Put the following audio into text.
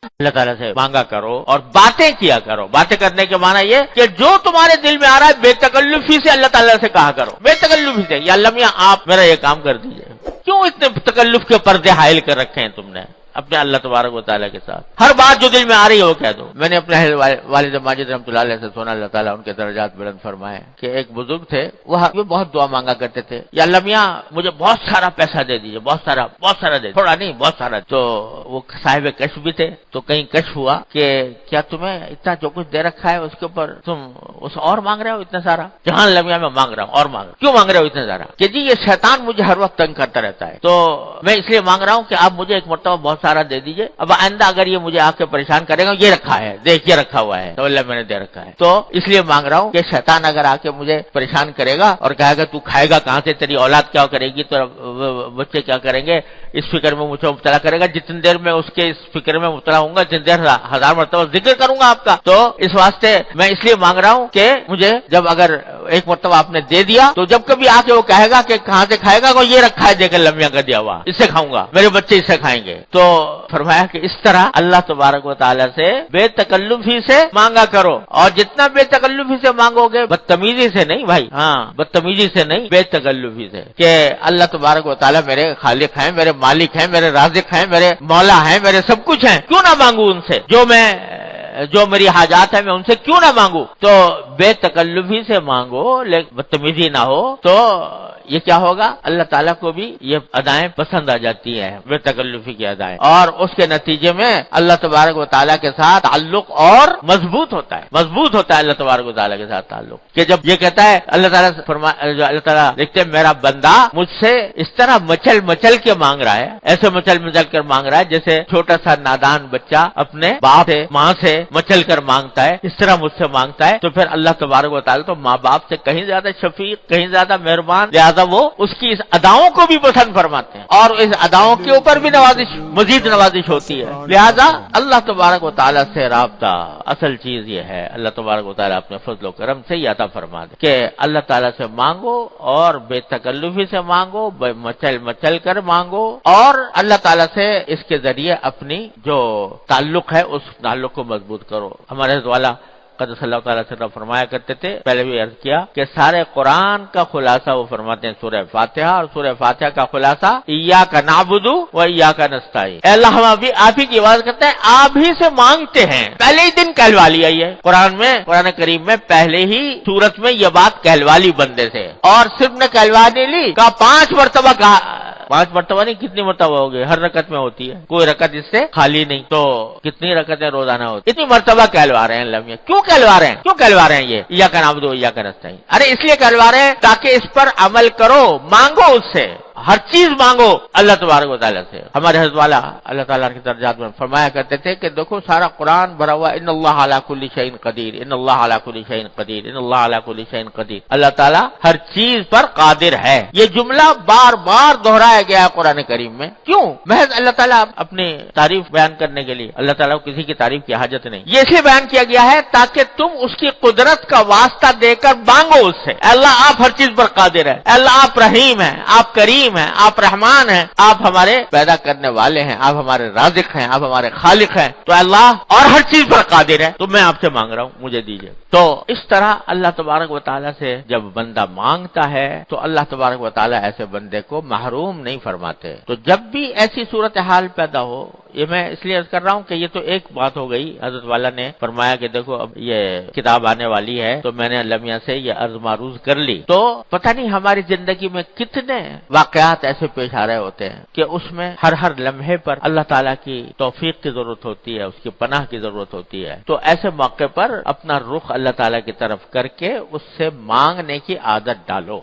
اللہ تعالیٰ سے مانگا کرو اور باتیں کیا کرو. باتیں کرنے کے معنی یہ کہ جو تمہارے دل میں آ رہا ہے بے تکلفی سے اللہ تعالیٰ سے کہا کرو. بے تکلفی سے یا اللہ میاں آپ میرا یہ کام کر دیجئے. کیوں اتنے تکلف کے پردے حائل کر رکھے ہیں تم نے اپنے اللہ تبارک و تعالیٰ کے ساتھ؟ ہر بات جو دل میں آ رہی ہے وہ کہہ دو. میں نے اپنے والد ماجد رحمۃ اللہ علیہ سے سنا، اللہ تعالیٰ ان کے درجات بلند فرمائے، کہ ایک بزرگ تھے وہ بہت دعا مانگا کرتے تھے، یا اللہ میاں مجھے بہت سارا پیسہ دے دیجیے، بہت سارا دے، تھوڑا نہیں بہت سارا. تو وہ صاحب کشف بھی تھے، تو کہیں کشف ہوا کہ کیا تمہیں اتنا جو کچھ دے رکھا ہے اس کے اوپر تم اس اور مانگ رہے ہو اتنا سارا؟ جہاں اللہ میاں میں مانگ رہا ہوں اور مانگ رہا ہوں. کیوں مانگ رہے ہو اتنا سارا؟ کہ جی یہ شیطان مجھے ہر وقت تنگ کرتا رہتا ہے، تو میں اس لیے مانگ رہا ہوں کہ آپ مجھے ایک مرتبہ بہت سارا دے دیجیے. اب آئندہ اگر یہ مجھے آ کے پریشان کرے گا، یہ رکھا ہے دیکھ یہ رکھا ہوا ہے تو اللہ میں نے دے رکھا ہے، تو اس لیے مانگ رہا ہوں کہ شیطان اگر آ کے مجھے پریشان کرے گا اور کہے گا تو کھائے گا کہاں سے، تیری اولاد کیا کرے گی، تو بچے کیا کریں گے، اس فکر میں مجھے مبتلا کرے گا. جتنی دیر میں اس کے اس فکر میں مبتلا ہوں گا جتنی دیر 1000 مرتبہ ذکر کروں گا آپ کا. تو اس واسطے میں اس لیے مانگ رہا ہوں کہ مجھے جب اگر ایک مرتبہ آپ نے دے دیا تو جب کبھی آ کے وہ کہے گا کہ کہاں سے کھائے گا، وہ یہ رکھا ہے دیکھ لمبیاں کا دیا ہوا، اس سے کھاؤں گا، میرے بچے اس سے کھائیں گے. تو فرمایا کہ اس طرح اللہ تبارک و تعالیٰ سے بے تکلفی سے مانگا کرو، اور جتنا بے تکلفی سے مانگو گے، بدتمیزی سے نہیں بھائی، ہاں بدتمیزی سے نہیں، بے تکلفی سے، کہ اللہ تبارک و تعالیٰ میرے خالق ہیں، میرے مالک ہیں، میرے رازق ہیں، میرے مولا ہیں، میرے سب کچھ ہیں، کیوں نہ مانگوں ان سے جو میری حاجات ہیں، میں ان سے کیوں نہ مانگوں. تو بے تکلفی سے مانگو، لیکن بدتمیزی نہ ہو، تو یہ کیا ہوگا، اللہ تعالیٰ کو بھی یہ ادائیں پسند آ جاتی ہیں، بے تکلفی کی ادائیں، اور اس کے نتیجے میں اللہ تبارک و تعالیٰ کے ساتھ تعلق اور مضبوط ہوتا ہے اللہ تبارک و تعالیٰ کے ساتھ تعلق. کہ جب یہ کہتا ہے اللہ تعالیٰ اللہ تعالیٰ دیکھتے ہیں میرا بندہ مجھ سے اس طرح مچل کے مانگ رہا ہے، ایسے مچل کر مانگ رہا ہے جیسے چھوٹا سا نادان بچہ اپنے باپ سے ماں سے مچل کر مانگتا ہے، اس طرح مجھ سے مانگتا ہے. تو پھر اللہ تبارک و تعالیٰ تو ماں باپ سے کہیں زیادہ شفیق، کہیں زیادہ مہربان، لہذا وہ اس کی اس اداؤں کو بھی پسند فرماتے ہیں، اور اس اداؤں کے اوپر بھی مزید نوازش ہوتی ہے. لہذا اللہ تبارک و تعالیٰ سے رابطہ اصل چیز یہ ہے، اللہ تبارک و تعالیٰ اپنے فضل و کرم سے یہ عطا فرما دے کہ اللہ تعالیٰ سے مانگو اور بے تکلفی سے مانگو، مچل کر مانگو، اور اللہ تعالیٰ سے اس کے ذریعے اپنی جو تعلق ہے اس تعلق کو مضبوط کرو. ہمارے حضرت والا قدس اللہ تعالیٰ سے فرمایا کرتے تھے، پہلے بھی عرض کیا کہ سارے قرآن کا خلاصہ وہ فرماتے ہیں سورہ فاتحہ، اور سورہ فاتحہ کا خلاصہ ایاک نعبد و ایاک نستعین. اے اللہ ہم ابھی آپ ہی کی عبادت کرتے ہیں، آپ ہی سے مانگتے ہیں. پہلے ہی دن کہلوا لیا یہ قرآن کریم میں پہلے ہی سورت میں یہ بات کہلوا لی بندے سے، اور صرف نے کہلوا نہیں لی، کہا 5 مرتبہ کہا. 5 مرتبہ نہیں، کتنی مرتبہ ہوگی، ہر رکعت میں ہوتی ہے، کوئی رکعت اس سے خالی نہیں. تو کتنی رکعتیں روزانہ ہوتی، اتنی مرتبہ کہلوا رہے ہیں اللہ میاں. کیوں کہلوا رہے ہیں یہ ایاک نعبد و ایاک نستعین؟ ارے اس لیے کہلوا رہے ہیں تاکہ اس پر عمل کرو، مانگو اس سے، ہر چیز مانگو اللہ تبارک و تعالیٰ سے. ہمارے حضرت والا اللہ تعالیٰ کے درجات میں فرمایا کرتے تھے کہ دیکھو سارا قرآن بھرا ہوا ان اللہ علی کل شیء قدیر، ان اللہ علی کل شیء قدیر، ان اللہ علی کل شیء قدیر. اللہ تعالیٰ ہر چیز پر قادر ہے. یہ جملہ بار بار دہرایا گیا ہے قرآن کریم میں. کیوں؟ محض اللہ تعالیٰ اپنی تعریف بیان کرنے کے لیے. اللہ تعالیٰ کو کسی کی تعریف کی حاجت نہیں. یہ اس لیے بیان کیا گیا ہے تاکہ تم اس کی قدرت کا واسطہ دے کر مانگو اس سے. اللہ آپ ہر چیز پر قادر ہے، اللہ آپ رحیم ہیں، آپ کریم ہیں، آپ رحمان ہیں، آپ ہمارے پیدا کرنے والے ہیں، آپ ہمارے رازق ہیں، آپ ہمارے خالق ہیں. تو اللہ اور ہر چیز پر قادر ہے، تو میں آپ سے مانگ رہا ہوں، مجھے دیجیے. تو اس طرح اللہ تبارک و تعالیٰ سے جب بندہ مانگتا ہے تو اللہ تبارک و تعالیٰ ایسے بندے کو محروم نہیں فرماتے. تو جب بھی ایسی صورتحال پیدا ہو، یہ میں اس لیے عرض کر رہا ہوں کہ یہ تو ایک بات ہو گئی. حضرت والا نے فرمایا کہ دیکھو اب یہ کتاب آنے والی ہے تو میں نے اللہ میاں سے یہ عرض معروض کر لی. تو پتہ نہیں ہماری زندگی میں کتنے واقعات ایسے پیش آ رہے ہوتے ہیں کہ اس میں ہر لمحے پر اللہ تعالیٰ کی توفیق کی ضرورت ہوتی ہے، اس کی پناہ کی ضرورت ہوتی ہے. تو ایسے موقع پر اپنا رخ اللہ تعالیٰ کی طرف کر کے اس سے مانگنے کی عادت ڈالو.